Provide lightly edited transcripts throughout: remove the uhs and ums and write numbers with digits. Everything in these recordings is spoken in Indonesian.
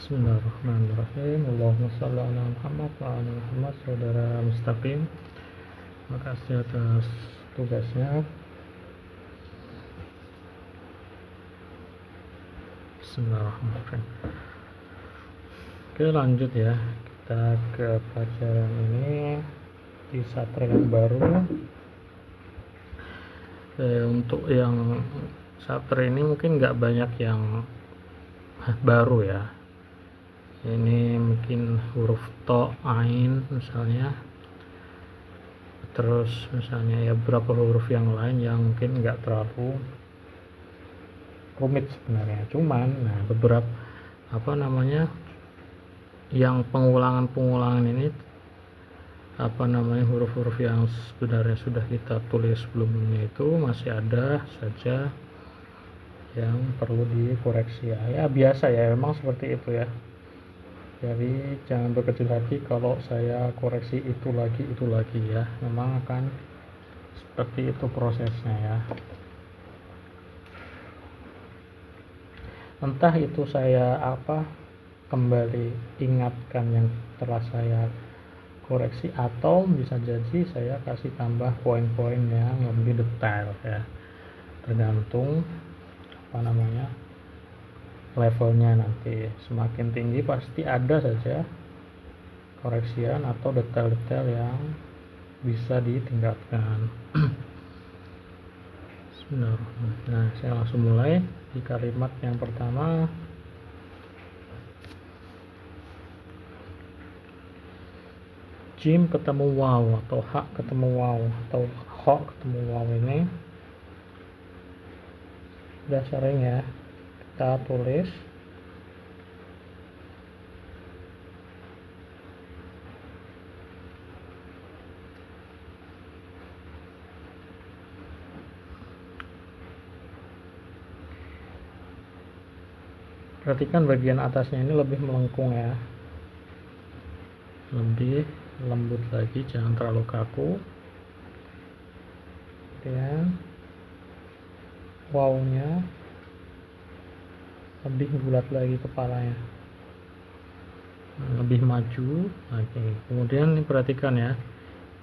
Bismillahirrahmanirrahim. Allahumma shalli ala Muhammad wa ala Muhammad. Saudara Mustaqim, makasih atas tugasnya. Bismillahirrahmanirrahim. Oke, lanjut ya. Kita ke pelajaran ini di satra yang baru. Untuk yang satra ini mungkin nggak banyak yang baru ya. Ini mungkin huruf to, ain misalnya, terus misalnya ya beberapa huruf yang lain yang mungkin nggak terlalu rumit sebenarnya, cuman beberapa yang pengulangan ini huruf-huruf yang sebenarnya sudah kita tulis sebelumnya itu masih ada saja yang perlu dikoreksi ya biasa ya, memang seperti itu ya. Jadi jangan berkecil hati kalau saya koreksi itu lagi ya, memang akan seperti itu prosesnya ya. Entah itu saya kembali ingatkan yang telah saya koreksi, atau bisa jadi saya kasih tambah poin-poin yang lebih detail ya, tergantung levelnya. Nanti semakin tinggi pasti ada saja koreksian atau detail-detail yang bisa ditingkatkan. Nah, saya langsung mulai di kalimat yang pertama. Jim ketemu waw atau ha ketemu waw atau ho ketemu waw ini udah sering ya kita tulis. Perhatikan bagian atasnya ini lebih melengkung ya, lebih lembut lagi, jangan terlalu kaku. Kemudian wawnya lebih bulat lagi kepalanya, lebih maju lagi. Kemudian ini perhatikan ya,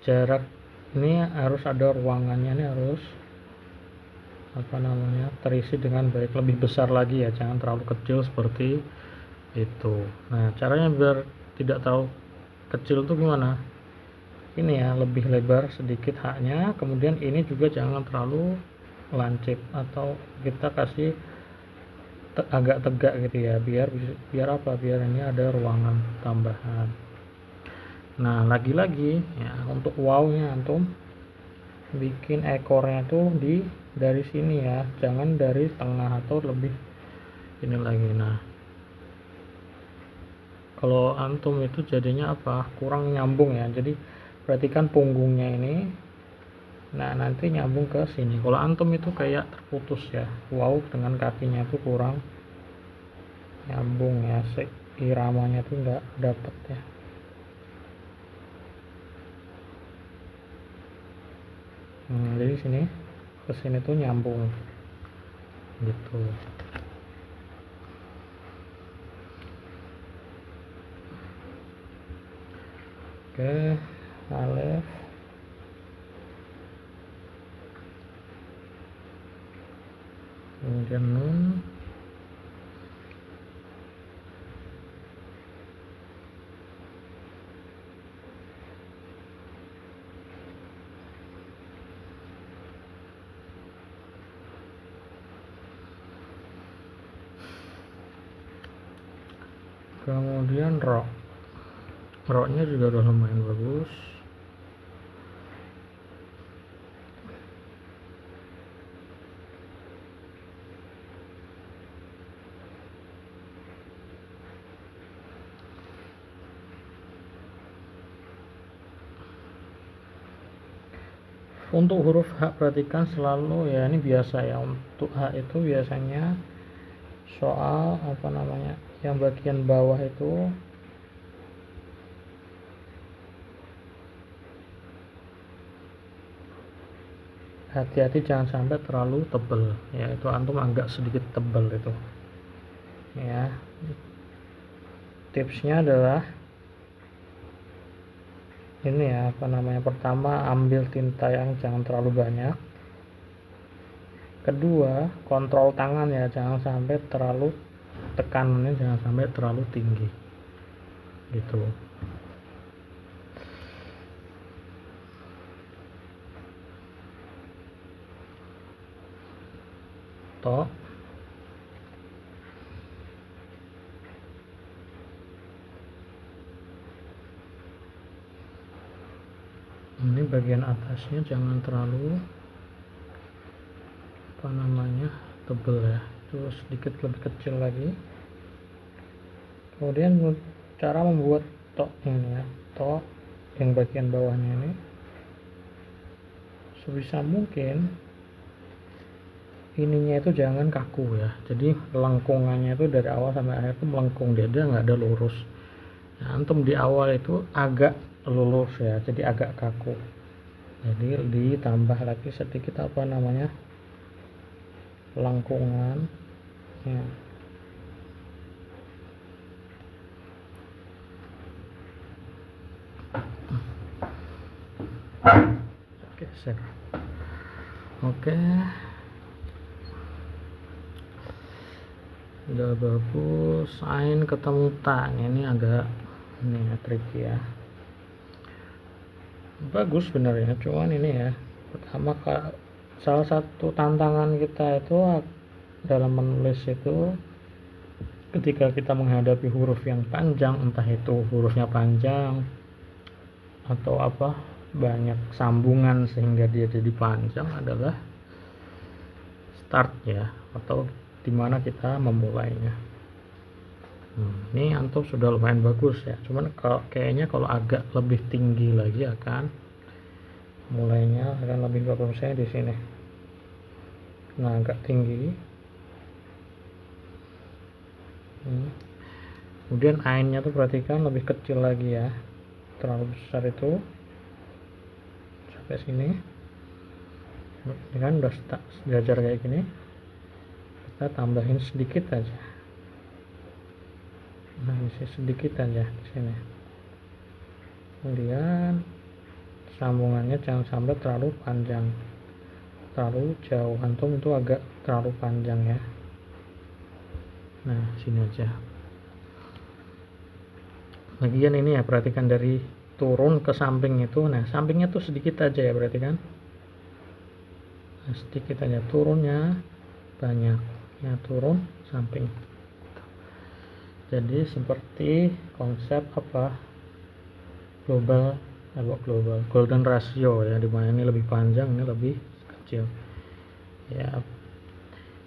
jarak ini harus ada ruangannya, ini harus terisi dengan baik, lebih besar lagi ya, jangan terlalu kecil seperti itu. Nah, caranya biar tidak terlalu kecil tuh gimana? Ini ya, lebih lebar sedikit haknya, kemudian ini juga jangan terlalu lancip, atau kita kasih agak tegak gitu ya, biar ini ada ruangan tambahan. Nah, lagi-lagi ya, untuk wawnya antum bikin ekornya tuh dari sini ya, jangan dari tengah atau lebih ini lagi. Nah, kalau antum itu jadinya kurang nyambung ya, jadi perhatikan punggungnya ini. Nah, nanti nyambung ke sini. Kalau antum itu kayak terputus ya, waw dengan kakinya itu kurang nyambung ya, iramanya tuh nggak dapet ya. Jadi sini ke sini tuh nyambung gitu. Oke, alif, kemudian nun, kemudian ro. Ro-nya juga udah lumayan bagus. Untuk huruf H perhatikan selalu ya, ini biasa ya, untuk H itu biasanya soal yang bagian bawah itu hati-hati jangan sampai terlalu tebal ya, itu antum agak sedikit tebal itu ya. tipsnya adalah ini ya, pertama ambil tinta yang jangan terlalu banyak, kedua kontrol tangan ya, jangan sampai terlalu tekanannya jangan sampai terlalu tinggi gitu. Toh ini bagian atasnya jangan terlalu tebel ya, terus sedikit lebih kecil lagi. Kemudian cara membuat tok ini ya, tok yang bagian bawahnya ini sebisa mungkin ininya itu jangan kaku ya, jadi lengkungannya itu dari awal sampai akhir itu melengkung, dia nggak ada lurus. Nah, antum di awal itu agak lurus ya, jadi agak kaku, jadi ditambah lagi sedikit lengkungan ya. Geser. Oke, udah bagus. Ain ketemu tak, ini agak tricky ya. Bagus sebenarnya, cuman ini ya, pertama salah satu tantangan kita itu dalam menulis itu ketika kita menghadapi huruf yang panjang, entah itu hurufnya panjang atau banyak sambungan sehingga dia jadi panjang, adalah start ya, atau dimana kita memulainya. Ini antum sudah lumayan bagus ya, cuman kayaknya kalau agak lebih tinggi lagi mulainya akan lebih bagus. Saya di sini agak tinggi. Kemudian ainnya tuh perhatikan lebih kecil lagi ya, terlalu besar itu sampai sini. Ini kan udah sejajar kayak gini, kita tambahin sedikit aja. Sedikit aja di sini. Kemudian sambungannya jangan sampai terlalu panjang, terlalu jauh, antum itu agak terlalu panjang ya. Nah, sini aja. Bagian ini ya, perhatikan dari turun ke samping itu. Nah, sampingnya tuh sedikit aja ya, perhatikan. Sedikit aja, turunnya banyak ya, turun samping. Jadi seperti konsep global golden ratio ya, dimana ini lebih panjang, ini lebih kecil ya.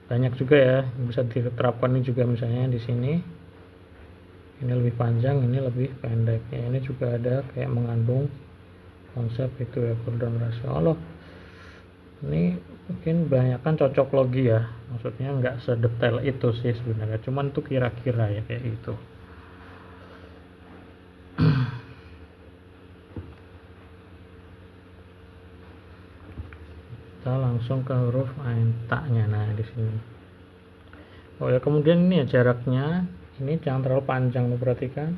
Banyak juga ya bisa diterapkan ini juga, misalnya di sini ini lebih panjang, ini lebih pendek ya. Ini juga ada kayak mengandung konsep itu ya, golden ratio. Ini mungkin banyak kan cocok logi ya, maksudnya nggak sedetail itu sih sebenarnya, cuman tuh kira-kira ya kayak gitu. Kita langsung ke huruf ain taknya. Nah, di sini. Oh ya, kemudian ini ya jaraknya, ini jangan terlalu panjang, perhatikan.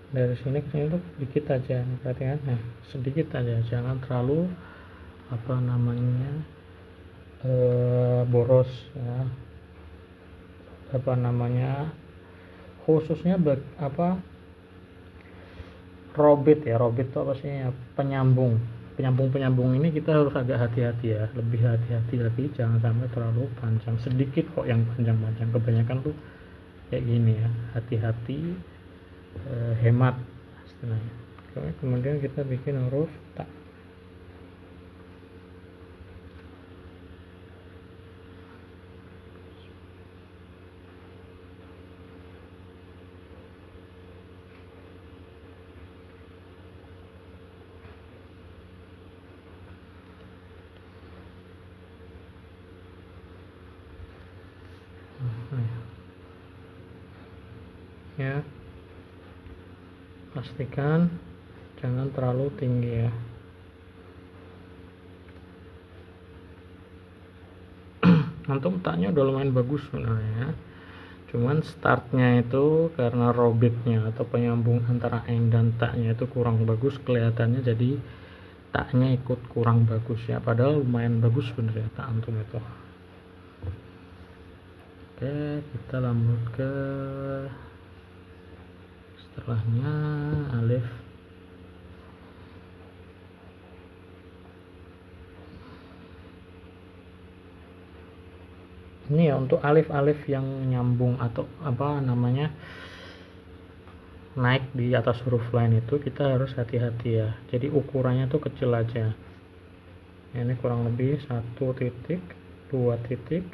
Dari sini ke sini tuh sedikit aja, perhatikan. Nah, sedikit aja, jangan terlalu boros ya. Khususnya robit ya, robit itu apa sih ya, penyambung ini kita harus agak hati-hati ya, lebih hati-hati lagi, jangan sampai terlalu panjang. Sedikit kok yang panjang-panjang, kebanyakan tuh kayak gini ya, hati-hati, hemat istilahnya. Kemudian kita bikin huruf tak. Ya, pastikan jangan terlalu tinggi ya. Antum taknya udah lumayan bagus sebenarnya, cuman startnya itu karena robitnya atau penyambung antara eng dan taknya itu kurang bagus kelihatannya, jadi taknya ikut kurang bagus ya, padahal lumayan bagus sebenarnya tak antum itu. Oke, kita lanjut ke setelahnya alif. Ini ya untuk alif-alif yang nyambung atau apa namanya naik di atas huruf lain itu kita harus hati-hati ya, jadi ukurannya tuh kecil aja. Ini kurang lebih 1 titik 2 titik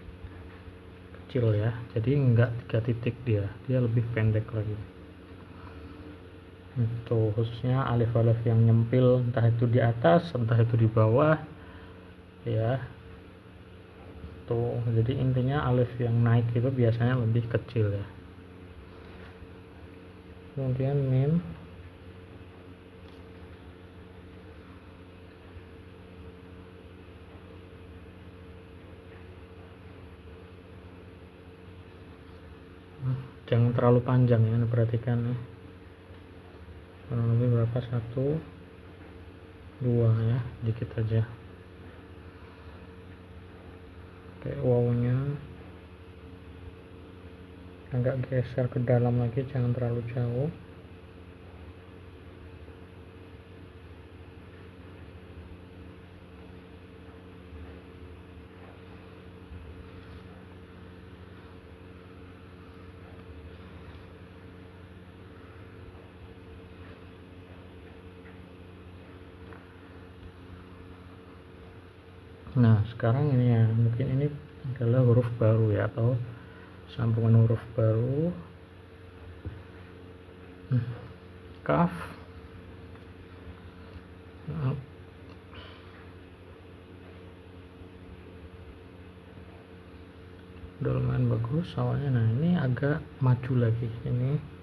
kecil ya, jadi enggak 3 titik, dia lebih pendek lagi. Itu khususnya alif-alif yang nyempil, entah itu di atas entah itu di bawah ya. Tuh, jadi intinya alif yang naik itu biasanya lebih kecil ya. Kemudian mim. Jangan terlalu panjang ya, perhatikan ya. Kurang lebih berapa, 1 2 ya, dikit aja. Oke, wawunya agak geser ke dalam lagi, jangan terlalu jauh. Nah sekarang ini ya, mungkin ini adalah huruf baru ya, atau sambungan huruf baru. Kaf. Udah lumayan bagus awalnya. Nah ini agak maju lagi ini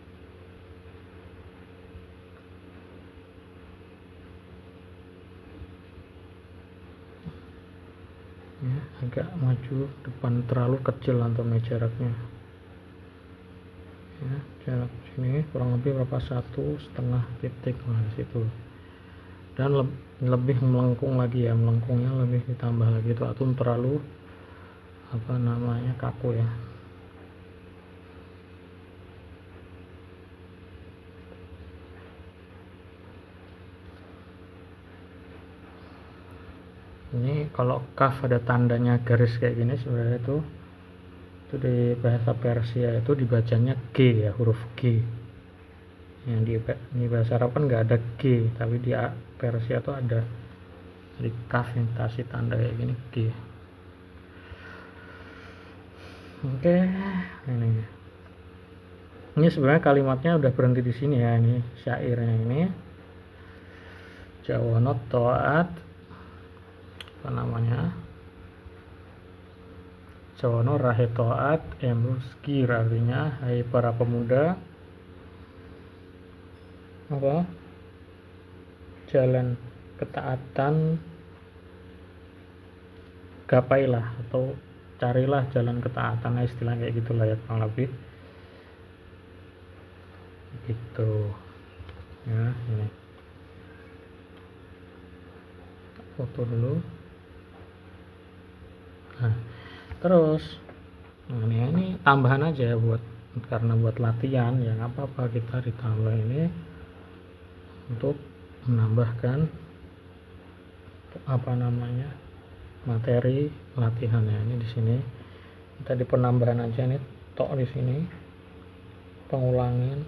ya, agak maju depan, terlalu kecil antumnya jaraknya ya, jarak sini kurang lebih berapa, 1,5 titik nah situ. Dan lebih melengkung lagi ya, melengkungnya lebih ditambah lagi, itu atum terlalu apa namanya kaku ya. Ini kalau kaf ada tandanya garis kayak gini sebenarnya itu di bahasa Persia itu dibacanya G ya, huruf G. Yang di bahasa Arab kan nggak ada G, tapi di Persia tuh ada, di kaf yang kasih tanda kayak gini G. Oke, ini sebenarnya kalimatnya udah berhenti di sini ya, ini syairnya ini. Jawanot to'at apa namanya, Jawono rahe to'at emruskir, artinya hai para pemuda apa jalan ketaatan, gapailah atau carilah jalan ketaatan, istilah kayak gitulah ya kurang lebih gitu ya. Ini foto dulu. Nah terus ini tambahan aja buat, karena buat latihan ya nggak apa-apa kita ditambah ini untuk menambahkan apa namanya materi latihannya. Ini di sini tadi penambahan aja nih, tok di sini pengulangin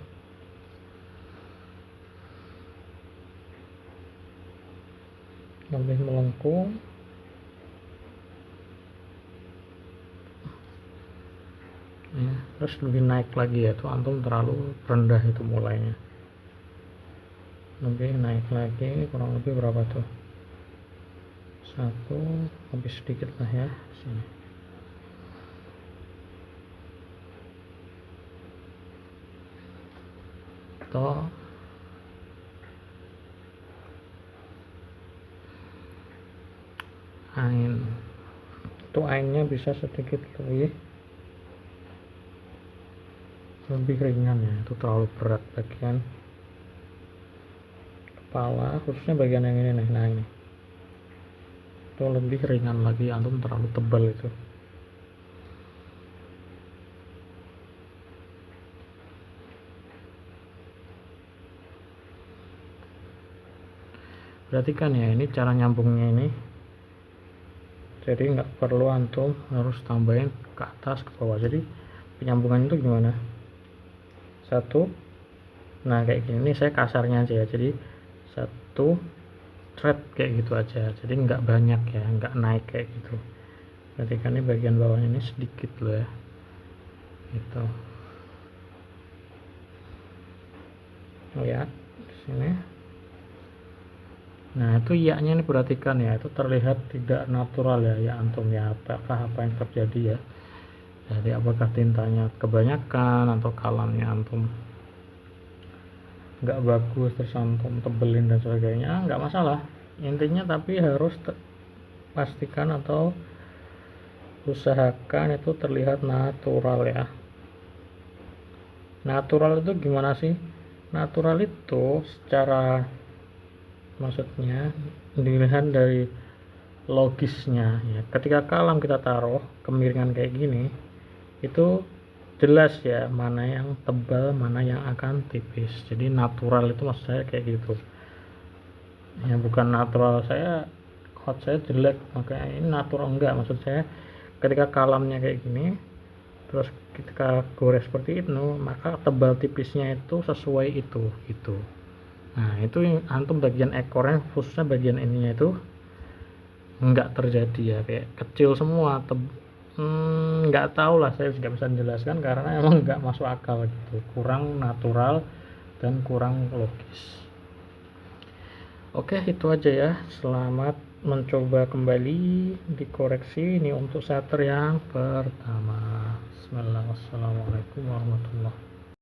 lebih melengkung ya, terus lebih naik lagi ya, tuh antum terlalu rendah itu mulainya, lebih naik lagi kurang lebih berapa tuh, 1 lebih sedikit lah ya sini. Toh ain itu ainnya bisa sedikit lebih lebih ringan ya, itu terlalu berat bagian kepala, khususnya bagian yang ini nih. Nah ini itu lebih ringan lagi, antum terlalu tebal itu. Perhatikan ya, ini cara nyambungnya ini, jadi nggak perlu antum harus tambahin ke atas ke bawah. Jadi penyambungan itu gimana, satu, nah kayak gini, ini saya kasarnya aja ya, jadi satu thread kayak gitu aja, jadi nggak banyak ya, nggak naik kayak gitu. Perhatikan ini bagian bawahnya ini sedikit loh ya, gitu. Lihat di sini. Nah itu iya-nya ini perhatikan ya, itu terlihat tidak natural ya, ya antum ya, apakah apa yang terjadi ya. Jadi apakah tintanya kebanyakan atau kalamnya antum nggak bagus terus antum tebelin dan sebagainya, nggak masalah intinya, tapi harus pastikan atau usahakan itu terlihat natural ya. Natural itu gimana sih? Natural itu secara, maksudnya dilihat dari logisnya ya, ketika kalam kita taruh kemiringan kayak gini, itu jelas ya mana yang tebal, mana yang akan tipis. Jadi natural itu maksud saya kayak gitu ya, bukan natural saya hot saya jelek makanya ini natural, enggak. Maksud saya ketika kalamnya kayak gini, terus ketika gores seperti itu, maka tebal tipisnya itu sesuai itu gitu. Nah itu yang antum bagian ekornya, khususnya bagian ininya itu nggak terjadi ya, kayak kecil semua, nggak tahu lah, saya nggak bisa menjelaskan karena emang nggak masuk akal gitu, kurang natural dan kurang logis. Oke itu aja ya, selamat mencoba kembali, dikoreksi ini untuk setter yang pertama. Bismillahirrahmanirrahim. Assalamualaikum warahmatullahi wabarakatuh.